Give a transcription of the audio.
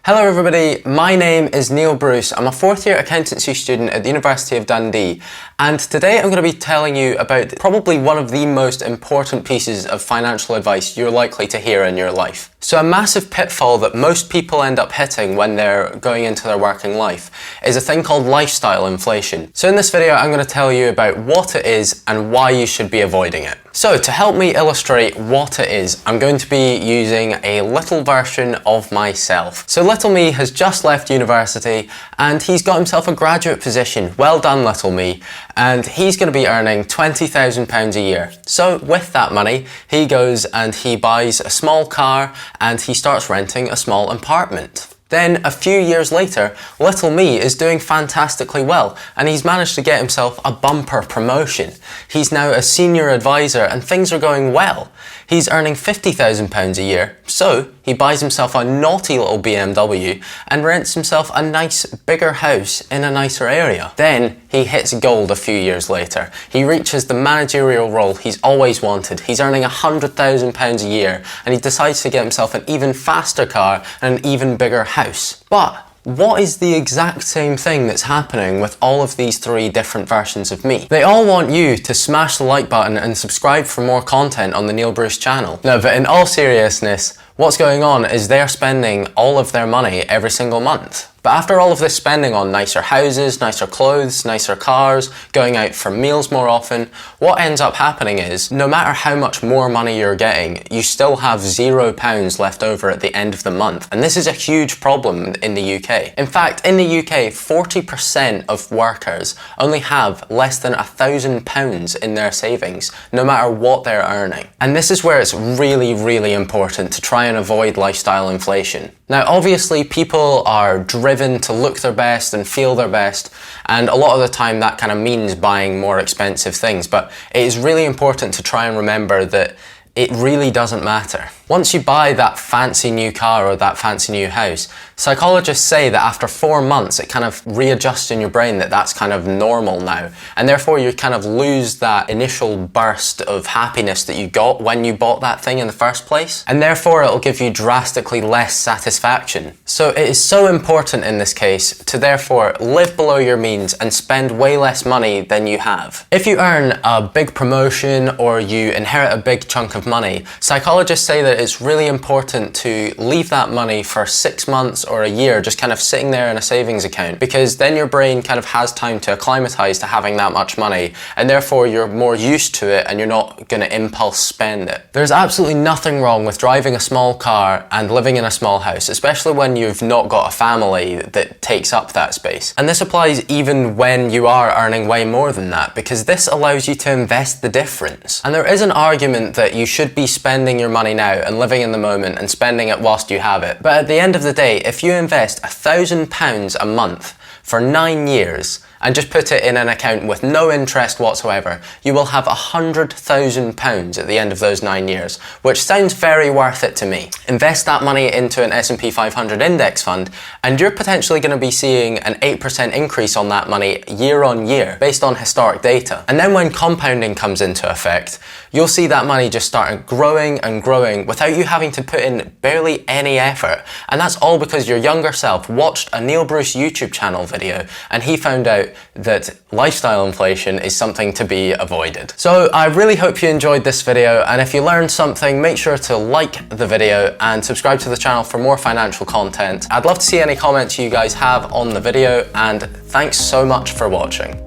Hello everybody, my name is Neil Bruce. I'm a fourth year accountancy student at the University of Dundee, and today I'm going to be telling you about probably one of the most important pieces of financial advice you're likely to hear in your life. So a massive pitfall that most people end up hitting when they're going into their working life is a thing called lifestyle inflation. So in this video I'm going to tell you about what it is and why you should be avoiding it. So to help me illustrate what it is, I'm going to be using a little version of myself. So little me has just left university and he's got himself a graduate position. Well done, little me. And he's going to be earning £20,000 a year. So with that money, he goes and he buys a small car and he starts renting a small apartment. Then a few years later, little me is doing fantastically well and he's managed to get himself a bumper promotion. He's now a senior advisor and things are going well. He's earning £50,000 a year, so he buys himself a naughty little BMW and rents himself a nice bigger house in a nicer area. Then he hits gold a few years later. He reaches the managerial role he's always wanted. He's earning £100,000 a year and he decides to get himself an even faster car and an even bigger house. But what is the exact same thing that's happening with all of these three different versions of me? They all want you to smash the like button and subscribe for more content on the Neil Bruce channel. No, but in all seriousness, what's going on is they're spending all of their money every single month. But after all of this spending on nicer houses, nicer clothes, nicer cars, going out for meals more often, what ends up happening is, no matter how much more money you're getting, you still have £0 left over at the end of the month. And this is a huge problem in the UK. In fact, in the UK, 40% of workers only have less than £1,000 in their savings, no matter what they're earning. And this is where it's really, really important to try and avoid lifestyle inflation. Now, obviously, people are driven to look their best and feel their best, and a lot of the time that kind of means buying more expensive things, but it is really important to try and remember that it really doesn't matter. Once you buy that fancy new car or that fancy new house, psychologists say that after 4 months it kind of readjusts in your brain that that's kind of normal now, and therefore you kind of lose that initial burst of happiness that you got when you bought that thing in the first place, and therefore it'll give you drastically less satisfaction. So it is so important in this case to therefore live below your means and spend way less money than you have. If you earn a big promotion or you inherit a big chunk of money, psychologists say that it's really important to leave that money for 6 months or a year just kind of sitting there in a savings account, because then your brain kind of has time to acclimatize to having that much money, and therefore you're more used to it and you're not going to impulse spend it. There's absolutely nothing wrong with driving a small car and living in a small house, especially when you've not got a family that takes up that space. And this applies even when you are earning way more than that, because this allows you to invest the difference. And there is an argument that you should be spending your money now and living in the moment and spending it whilst you have it. But at the end of the day, if you invest £1,000 a month for 9 years and just put it in an account with no interest whatsoever, you will have £100,000 at the end of those 9 years, which sounds very worth it to me. Invest that money into an S&P 500 index fund and you're potentially going to be seeing an 8% increase on that money year on year based on historic data. And then when compounding comes into effect, you'll see that money just start growing and growing without you having to put in barely any effort. And that's all because your younger self watched a Neil Bruce YouTube channel video and he found out that lifestyle inflation is something to be avoided. So I really hope you enjoyed this video, and if you learned something, make sure to like the video and subscribe to the channel for more financial content. I'd love to see any comments you guys have on the video, and thanks so much for watching.